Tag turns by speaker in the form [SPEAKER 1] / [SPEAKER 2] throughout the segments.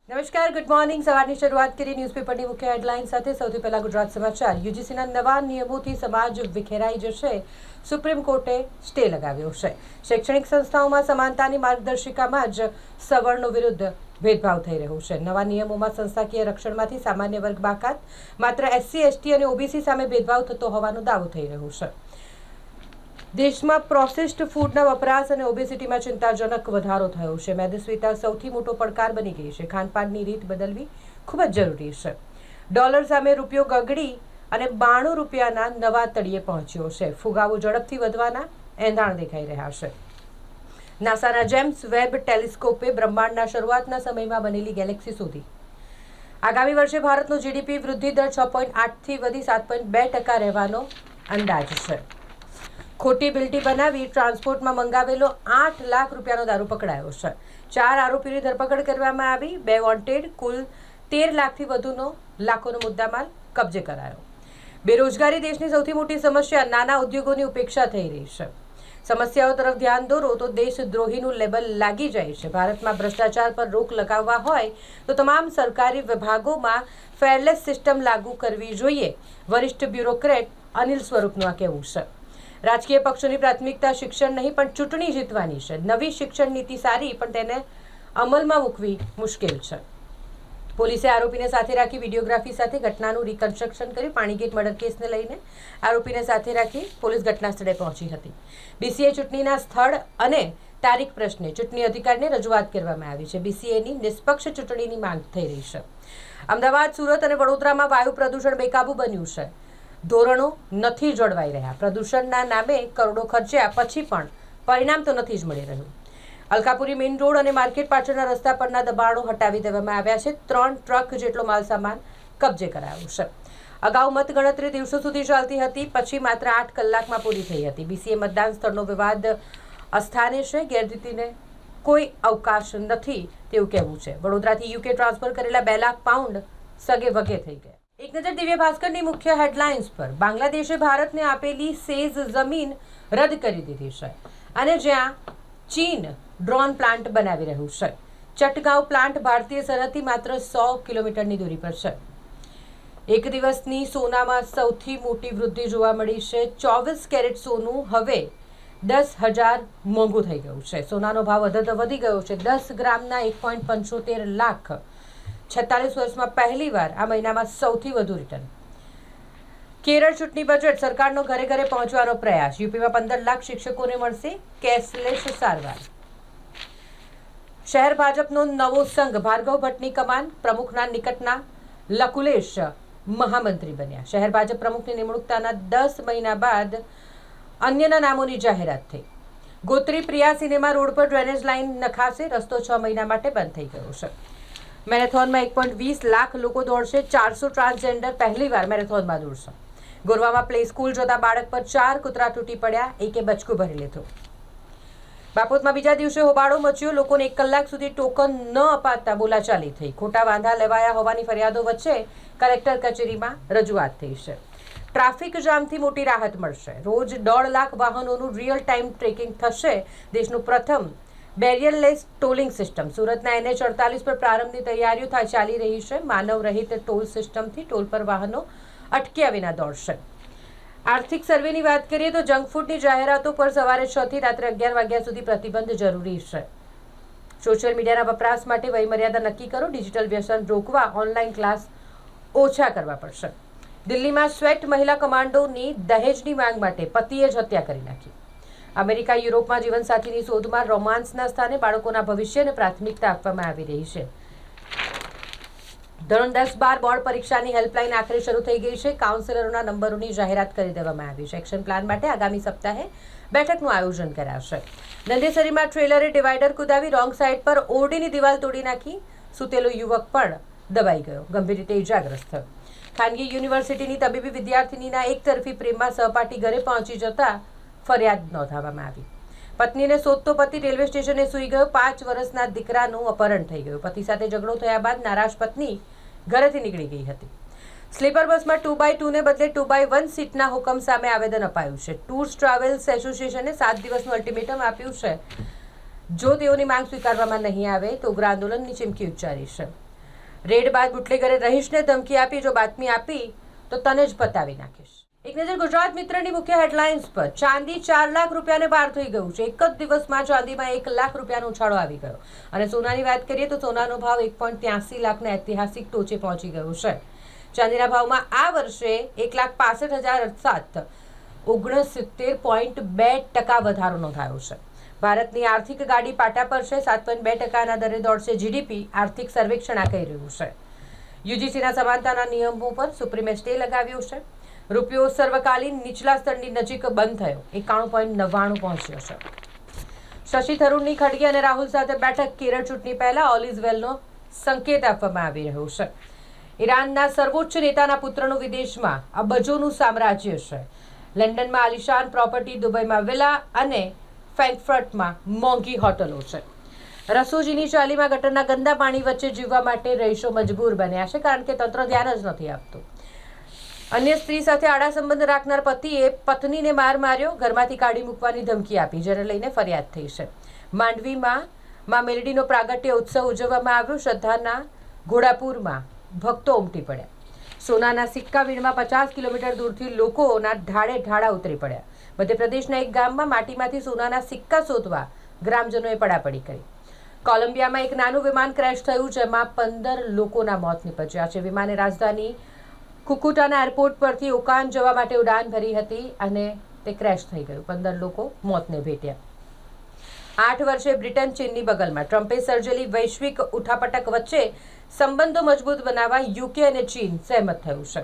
[SPEAKER 1] નમસ્કાર, good morning. સવારની શરૂઆત કરી ન્યૂઝપેપરની મુખ્ય હેડલાઇન સાથે. સૌથી પહેલા ગુજરાત સમાચાર. યુજીસીના નવા નિયમોથી સમાજ વિખેરાઈ જશે, સુપ્રીમ કોર્ટે સ્ટે લગાવ્યો છે. શૈક્ષણિક સંસ્થાઓમાં સમાનતાની માર્ગદર્શિકામાં જ સવર્ણો વિરુદ્ધ ભેદભાવ થઈ રહ્યો છે. નવા નિયમોમાં સંસ્થાકીય રક્ષણમાંથી સામાન્ય વર્ગ બાકાત, માત્ર એસસી, એસટી અને ઓબીસી સામે ભેદભાવ થતો હોવાનો દાવો થઈ રહ્યો છે. દેશમાં પ્રોસેસ્ડ ફૂડના વપરાશ અને ઓબેસિટીમાં ચિંતાજનક વધારો થયો છે. મેદસ્વીતા સૌથી મોટો પડકાર બની ગઈ છે. ખાનપાનની રીત બદલવી ખૂબ જ જરૂરી છે. ડોલર સામે રૂપિયો ગગડી અને 92 રૂપિયાના નવા તળિયે પહોંચ્યો છે. ફુગાવો ઝડપથી વધવાના એંધાણ દેખાઈ રહ્યા છે. નાસાના જેમ્સ વેબ ટેલિસ્કોપે બ્રહ્માંડના શરૂઆતના સમયમાં બનેલી ગેલેક્સી શોધી. આગામી વર્ષે ભારતનો જીડીપી વૃદ્ધિ દર 6.8થી વધી 7.2% રહેવાનો અંદાજ છે. ખોટી બિલ્ટી બનાવી ટ્રાન્સપોર્ટમાં મંગાવેલો 8 લાખ રૂપિયાનો દારૂ પકડાયો છે. 4 આરોપીની ધરપકડ કરવામાં આવી. 2 વોન્ટેડ, કુલ 13 લાખથી વધુનો લાખોનો મુદ્દામાલ કબજે કરાયો. બેરોજગારી દેશની સૌથી મોટી સમસ્યા. નાના ઉદ્યોગોની ઉપેક્ષા થઈ રહી છે. સમસ્યાઓ તરફ ધ્યાન દોરો તો દેશદ્રોહીનું લેબલ લાગી જાય છે. ભારતમાં ભ્રષ્ટાચાર પર રોક લગાવવા હોય તો તમામ સરકારી વિભાગોમાં ફેરલેસ સિસ્ટમ લાગુ કરવી જોઈએ. વરિષ્ઠ બ્યુરોક્રેટ અનિલ સ્વરૂપનું આ કહેવું છે. રાજકીય પક્ષોની પ્રાથમિકતા શિક્ષણ નહીં પણ ચૂંટણી જીતવાની છે. નવી શિક્ષણ નીતિ સારી પણ તેને અમલમાં મૂકવી મુશ્કેલ છે. પોલીસે આરોપીને સાથે રાખી વિડીયોગ્રાફી સાથે ઘટનાનું રિકન્સ્ટ્રક્શન કર્યું. પાણીગેટ મર્ડર કેસને લઈને આરોપીને સાથે રાખી પોલીસ ઘટના સ્થળે પહોંચી હતી. બીસીએ ચૂંટણીના સ્થળ અને તારીખ પ્રશ્ને ચૂંટણી અધિકારીને રજૂઆત કરવામાં આવી છે. બીસીએની નિષ્પક્ષ ચૂંટણીની માંગ થઈ રહી છે. અમદાવાદ, સુરત અને વડોદરામાં વાયુ પ્રદૂષણ બેકાબૂ બન્યું છે. ધોરણો નથી જળવાઈ રહ્યા. પ્રદૂષણના નામે કરોડો ખર્ચ્યા પછી પણ પરિણામ તો નથી જ મળી રહ્યું. અલકાપુરી મેઇન રોડ અને માર્કેટ પાછળના રસ્તા પરના દબાણો હટાવી દેવામાં આવ્યા છે. 3 ટ્રક જેટલો માલસામાન કબજે કરાયો છે. અગાઉ મતગણતરી દિવસો સુધી ચાલતી હતી, પછી માત્ર 8 કલાકમાં પૂરી થઈ હતી. બીસીએ મતદાન સ્થળનો વિવાદ અસ્થાને છે. ગેરરીતિને કોઈ અવકાશ નથી તેવું કહેવું છે. વડોદરાથી યુકે ટ્રાન્સફર કરેલા 2 લાખ પાઉન્ડ સગે વગે થઈ ગયા. એક નજર દિવ્ય ભાસ્કરની મુખ્ય હેડલાઇન્સ પર. બાંગ્લાદેશે ભારતને આપેલી સેઝ જમીન રદ કરી દીધી છે અને જ્યાં ચીન ડ્રોન પ્લાન્ટ બનાવી રહ્યું છે. ચટગાંવ પ્લાન્ટ ભારતીય સરહદથી માત્ર 100 કિલોમીટરની દૂરી પર છે. એક દિવસની સોનામાં સૌથી મોટી વૃદ્ધિ જોવા મળી છે. 24 કેરેટ સોનું હવે 10,000 મોંઘું થઈ ગયું છે. સોનાનો ભાવ વધી ગયો છે. 10 ગ્રામના 1.75 લાખ. 46 વર્ષમાં પહેલીવાર આ મહિનામાં સૌથી વધુ રિટર્ન. કેરળ ચૂંટણી બજેટ. સરકારનો ઘરે ઘરે પહોંચવાનો પ્રયાસ. યુપીમાં 15 લાખ શિક્ષકોને મળશે કેશલેસ સારવાર. શહેર ભાજપનો નવો સંઘ. ભાર્ગવ ભટ્ટની કમાન. પ્રમુખના નિકટના લકુલેશ મહામંત્રી બન્યા. શહેર ભાજપ પ્રમુખની નિમણૂકતાના 10 મહિના બાદ અન્યના નામોની જાહેરાત થઈ. ગોત્રી પ્રિયા સિનેમા રોડ પર ડ્રેનેજ લાઇન નખાશે. રસ્તો 6 મહિના માટે બંધ થઈ ગયો છે. મેરેથોનમાં 1.20 લાખ લોકો દોડશે. 400 ટ્રાન્સજેન્ડર પહેલીવાર મેરેથોનમાં દોડશે. ગોરવામાં પ્લે સ્કૂલ જતા બાળક પર 4 કૂતરા તૂટી પડ્યા. એકે બચકું ભરી લીધું. બાપોતમાં બીજા દિવસે હોબાળો મચ્યો. લોકોને 1 કલાક સુધી ટોકન ન અપાતા બોલાચાલી થઈ. ખોટા વાંધા લેવાયા હોવાની ફરિયાદો વચ્ચે કલેક્ટર કચેરીમાં રજૂઆત થઈ છે. ટ્રાફિક જામથી મોટી રાહત મળશે. રોજ 1.5 લાખ વાહનોનું રિયલ ટાઈમ ટ્રેકિંગ થશે. દેશનું પ્રથમ બેરિયરલેસ ટોલિંગ સિસ્ટમ. સુરતના NH48 પર પ્રારંભની તૈયારીઓ ચાલી રહી છે. માનવ રહિત ટોલ સિસ્ટમથી ટોલ પર વાહનો અટક્યા વિના દોડશે. આર્થિક સર્વેની વાત કરીએ તો જંક ફૂડની જાહેરાતો પર સવારે 6 થી રાત્રે 11 વાગ્યા સુધી પ્રતિબંધ જરૂરી છે. સોશિયલ મીડિયાના વપરાશ માટે વયમર્યાદા નક્કી કરો. ડિજિટલ વ્યસન રોકવા ઓનલાઈન ક્લાસ ઓછા કરવા પડશે. દિલ્હીમાં સ્વેટ મહિલા કમાન્ડોની દહેજની માંગ માટે પતિએ જ હત્યા કરી નાખી. અમેરિકા, યુરોપમાં જીવનસાથીની શોધમાં રોમાન્સના સ્થાને બાળકોના ભવિષ્યને પ્રાથમિકતા આપવામાં આવી રહી છે. ધોરણ 10-12 બોર્ડ પરીક્ષાની હેલ્પલાઇન આખરે શરૂ થઈ ગઈ છે. કાઉન્સેલરોના નંબરોની જાહેરાત કરી દેવામાં આવી છે. એક્શન પ્લાન માટે આગામી સપ્તાહે બેઠકનું આયોજન કરાશે. નંદેસરીમાં ટ્રેલરે ડિવાઈડર કુદાવી રોંગ સાઈડ પર ઓરડીની દિવાલ તોડી નાખી. સૂતેલો યુવક પણ દબાઈ ગયો. ગંભીર રીતે ઇજાગ્રસ્ત. ખાનગી યુનિવર્સિટીની તબીબી વિદ્યાર્થીનીના એકતરફી પ્રેમમાં સહપાઠી ઘરે પહોંચી જતા ફરિયાદ નોંધાવવામાં આવી. પત્નીને શોધતો પતિ રેલવે સ્ટેશને સૂઈ ગયો. 5 વર્ષના દીકરાનું અપહરણ થઈ ગયું. પતિ સાથે ઝઘડો થયા બાદ નારાજ પત્ની ઘરેથી નીકળી ગઈ હતી. સ્લીપર બસમાં 2x2 ને બદલે 2x1 સીટના હુકમ સામે આવેદન અપાયું છે. ટૂર્સ ટ્રાવેલ્સ એસોસિએશને 7 દિવસનું અલ્ટિમેટમ આપ્યું છે. જો તેઓની માંગ સ્વીકારવામાં નહીં આવે તો ઉગ્ર આંદોલનની ચીમકી ઉચ્ચારી છે. રેડ બાદ બુટલેગરે રહીશને ધમકી આપી, જો બાતમી આપી તો તને જ પતાવી નાખીશ. એક નજર ગુજરાત મિત્રની મુખ્ય હેડલાઇન્સ પર. ચાંદી 4 લાખ રૂપિયાને પાર થઈ ગયું છે. એક જ દિવસમાં ચાંદીમાં 1 લાખ રૂપિયાનો ઉછાળો આવી ગયો. અને સોનાની વાત કરીએ તો સોનાનો ભાવ 1.83 લાખના ઐતિહાસિક ટોચે પહોંચી ગયો છે. ચાંદીના ભાવમાં આ વર્ષે 1,65,007 69.2% વધારો નોંધાયો છે. ભારતની આર્થિક ગાડી પાટા પર છે. 7.2%ના દરે દોડશે જીડીપી, આર્થિક સર્વેક્ષણ આ કહી રહ્યું છે. યુજીસીના સમાનતાના નિયમો પર સુપ્રીમે સ્ટે લગાવ્યો છે. રૂપિયો સર્વકાલીન નીચલા સ્તરની નજીક બંધ થયો, 91.99 પહોંચ્યો છે. શશી થરૂરની ખડગે અને રાહુલ સાથે બેઠક. કેરળ ચૂંટણી પહેલા ઓલ ઇઝ વેલનો સંકેત આપવામાં આવી રહ્યો છે. ઈરાનના સર્વોચ્ચ નેતાના પુત્રનું વિદેશમાં અબજોનું સામ્રાજ્ય છે. લંડનમાં આલિશાન પ્રોપર્ટી, દુબઈમાં વિલા અને ફ્રેન્કફર્ટમાં મોંઘી હોટલો છે. રસોજીની ચાલીમાં ગટરના ગંદા પાણી વચ્ચે જીવવા માટે રહીશો મજબૂર બન્યા છે, કારણ કે તંત્ર ધ્યાન જ નથી આપતું. અન્ય સ્ત્રી સાથે આડા સંબંધ રાખનાર પતિએ પત્નીને માર માર્યો, ઘરમાંથી કાઢી મૂકવાની ધમકી આપી, જેને લઈને ફરિયાદ થઈ છે. માંડવીમાં માં મેલડીનો પ્રાગટ્ય ઉત્સવ ઉજવવામાં આવ્યો. શ્રદ્ધાના ઘોડાપુરમાં ભક્તો ઉમટી પડ્યા. સોનાના સિક્કા વીણમાં 50 કિલોમીટર દૂરથી લોકોના ઢાળે ઢાળા ઉતરી પડ્યા. મધ્યપ્રદેશના એક ગામમાં માટીમાંથી સોનાના સિક્કા શોધવા ગ્રામજનોએ પડાપડી કરી. કોલંબિયામાં એક નાનું વિમાન ક્રેશ થયું, જેમાં 15 લોકોના મોત નીપજ્યા છે. વિમાને રાજધાની કુકુટાના એરપોર્ટ પરથી ઓકાન જવા માટે ઉડાન ભરી હતી અને તે ક્રેશ થઈ ગયું. 15 લોકો મોતને ભેટ્યા. 8 વર્ષે બ્રિટન ચીનની બગલમાં. ટ્રમ્પે સર્જેલી વૈશ્વિક ઉઠાપટક વચ્ચે સંબંધો મજબૂત બનાવવા યુકે અને ચીન સહેમત થયું છે.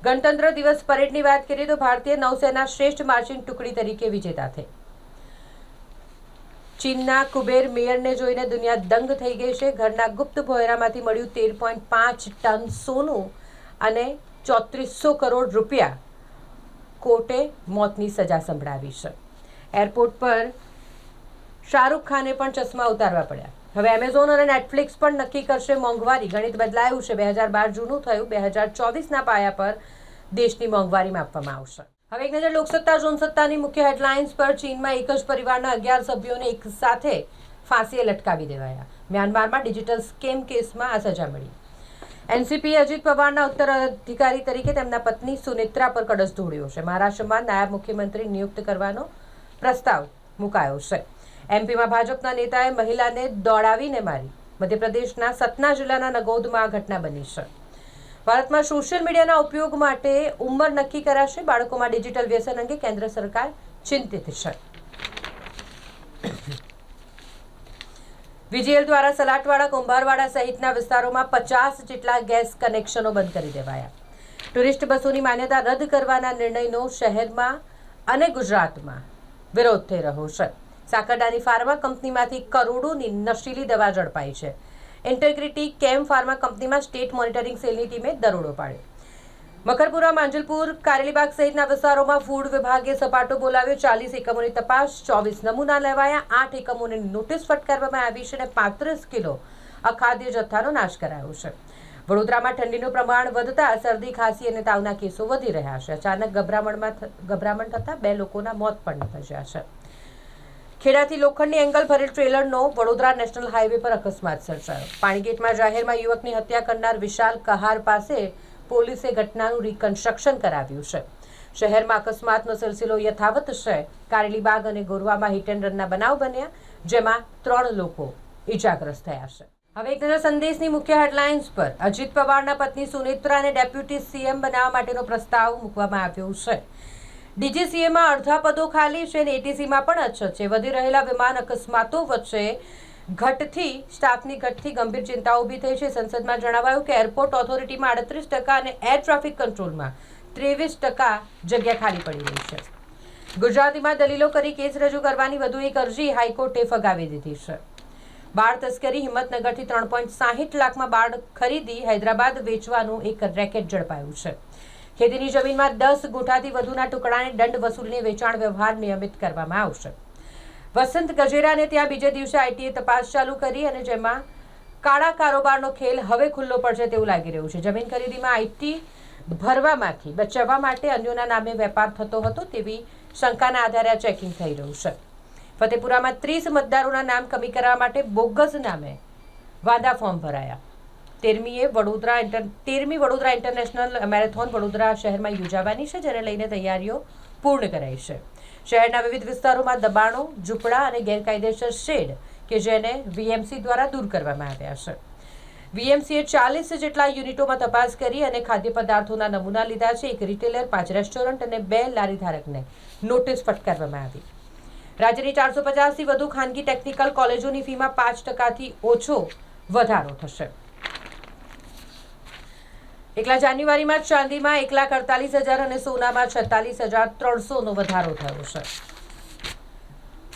[SPEAKER 1] ગણતંત્ર દિવસ પરેડની વાત કરીએ તો ભારતીય નૌસેના શ્રેષ્ઠ માર્ચિંગ ટુકડી તરીકે વિજેતા થઈ. ચીનના કુબેર મેયરને જોઈને દુનિયા દંગ થઈ ગઈ છે. ઘરના ગુપ્ત ભોયરામાંથી મળ્યું 13.5 ટન સોનું અને 3400 કરોડ રૂપિયા. કોર્ટે મોતની સજા સંભળાવી છે. એરપોર્ટ પર શાહરૂખ ખાને પણ ચશ્મા ઉતારવા પડ્યા. હવે એમેઝોન અને નેટફ્લિક્સ પણ નક્કી કરશે મોંઘવારી. ગણિત બદલાયું છે. 2012 જૂનું થયું, 2024ના પાયા પર દેશની મોંઘવારી માપવામાં આવશે. હવે એક નજર લોકસત્તા ઝોનસત્તાની મુખ્ય હેડલાઇન્સ પર. ચીનમાં એક જ પરિવારના 11 સભ્યોને એક સાથે ફાંસીએ લટકાવી દેવાયા. મ્યાનમારમાં ડિજિટલ સ્કેમ કેસમાં આ સજા મળી. એનસીપીએ અજીત પવારના ઉત્તરાધિકારી તરીકે તેમના પત્ની સુનેત્રા પર કડસ ઢોળ્યો છે. મહારાષ્ટ્રમાં નાયબ મુખ્યમંત્રી નિયુક્ત કરવાનો પ્રસ્તાવ મુકાયો છે. એમપીમાં ભાજપના નેતાએ મહિલાને દોડાવીને મારી. મધ્યપ્રદેશના સતના જિલ્લાના નગોદમાં આ ઘટના બની છે. ભારતમાં સોશિયલ મીડિયાના ઉપયોગ માટે ઉંમર નક્કી કરાશે. બાળકોમાં ડિજિટલ વ્યસન અંગે કેન્દ્ર સરકાર ચિંતિત છે. વીજીએલ દ્વારા સલાટવાડા, કુંભારવાડા સહિતના વિસ્તારોમાં 50 જેટલા ગેસ કનેક્શનો બંધ કરી દેવાયા. ટુરિસ્ટ બસોની માન્યતા રદ કરવાના નિર્ણયનો શહેરમાં અને ગુજરાતમાં વિરોધ થઈ રહ્યો છે. સાકરડાની ફાર્મા કંપનીમાંથી કરોડોની નશીલી દવા ઝડપાઈ છે. ઇન્ટેગ્રિટી કેમ ફાર્મા કંપનીમાં સ્ટેટ મોનિટરિંગ સેલની ટીમે દરોડો પાડ્યો. મકરપુરા, માંજલપુર, કારેલીબાગ સહિતના વિસ્તારોમાં ફૂડ વિભાગે સપાટો બોલાવ્યો. 40 એકમોની તપાસ, 24 નમૂના લેવાયા. 8 એકમોને નોટિસ ફટકારવામાં આવી છે અને 35 કિલો અખાદ્ય જથ્થાનો નાશ કરાયો છે. વડોદરામાં ઠંડીનું પ્રમાણ વધતા શરદી, ખાંસી અને તાવના કેસો વધી રહ્યા છે. અચાનક ગભરામણ થતા 2 લોકોના મોત પણ નીપજ્યા છે. ખેડાથી લોખંડની એંગલ ભરેલ ટ્રેલરનો વડોદરા નેશનલ હાઈવે પર અકસ્માત સર્જાયો. પાણીગેટમાં જાહેરમાં યુવકની હત્યા કરનાર વિશાલ કહાર પાસે પોલીસે ઘટનાનું રિકન્સ્ટ્રક્શન કરાવ્યું છે. શહેરમાં અકસ્માતનો સિલસિલો યથાવત છે. કારેલીબાગ અને ગોરવામાં હિટ એન્ડ રનના બનાવ બન્યા, જેમાં 3 લોકો ઈજાગ્રસ્ત થયા છે. હવે એક નજર સંદેશની મુખ્ય હેડલાઇન્સ પર. અજીત પવારના પત્ની સુનેત્રાને ડેપ્યુટી સીએમ બનાવવા માટેનો પ્રસ્તાવ મૂકવામાં આવ્યો છે. ડીજીસીએમાં અડધા પદો ખાલી છે અને એટીસીમાં પણ અછત છે. વધી રહેલા વિમાન અકસ્માતો વચ્ચે સ્ટાફની ઘટથી ગંભીર ચિંતા ઊભી થઈ છે. સંસદમાં જણાવાયું કે એરપોર્ટ ઓથોરિટીમાં 38% અને એર ટ્રાફિક કંટ્રોલમાં 23% જગ્યા ખાલી પડી રહી છે. ગુજરાતીમાં દલીલો કરી કેસ રજૂ કરવાની વધુ એક અરજી હાઈકોર્ટે ફગાવી દીધી છે. બાળ તસ્કરી. હિંમતનગરથી 3.60 લાખમાં બાળ ખરીદી હૈદરાબાદ વેચવાનું એક રેકેટ ઝડપાયું છે. ખેતીની જમીનમાં 10 ગુંઠાથી વધુના ટુકડાને દંડ વસૂલીને વેચાણ વ્યવહાર નિયમિત કરવામાં આવશે. વસંત ગજેરાને ત્યાં બીજે દિવસે આઈટીએ તપાસ ચાલુ કરી અને જેમાં કાળા કારોબારનો ખેલ હવે ખુલ્લો પડશે તેવું લાગી રહ્યું છે. જમીન ખરીદીમાં આઈટી ભરવામાંથી બચાવવા માટે અન્યોના નામે વેપાર થતો હતો તેવી શંકાના આધારે આ ચેકિંગ થઈ રહ્યું છે. ફતેપુરામાં 30 મતદારોના નામ કમી કરવા માટે બોગસ નામે વાંધા ફોર્મ ભરાયા. 13મી વડોદરા ઇન્ટરનેશનલ મેરેથોન વડોદરા શહેરમાં યોજાવાની છે, જેને લઈને તૈયારીઓ પૂર્ણ કરાઈ છે. શહેરના વિવિધ વિસ્તારોમાં દબાણો, ઝૂંપડા અને ગેરકાયદેસર શેડ કે જેને વીએમસી દ્વારા દૂર કરવામાં આવ્યા છે. વીએમસીએ 40 જેટલા યુનિટોમાં તપાસ કરી અને ખાદ્ય પદાર્થોના નમૂના લીધા છે. એક રિટેલર, 5 રેસ્ટોરન્ટ અને 2 લારી ધારકને નોટિસ ફટકારવામાં આવી. રાજ્યની 450થી વધુ ખાનગી ટેકનિકલ કોલેજોની ફીમાં 5%થી ઓછો વધારો થશે. એકલા જાન્યુઆરીમાં ચાંદીમાં 1,48,000 અને સોનામાં 46,300નો વધારો થયો છે.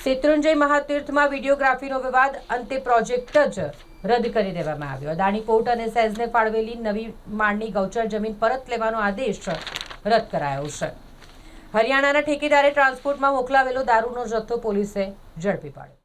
[SPEAKER 1] શેત્રુંજય મહાતીર્થમાં વિડીયોગ્રાફીનો વિવાદ અંતે પ્રોજેક્ટ જ રદ કરી દેવામાં આવ્યો. અદાણી પોર્ટ અને સેઝને ફાળવેલી નવી માળની ગૌચર જમીન પરત લેવાનો આદેશ રદ કરાયો છે. હરિયાણાના ઠેકેદારે ટ્રાન્સપોર્ટમાં મોકલાવેલો દારૂનો જથ્થો પોલીસે ઝડપી પાડ્યો.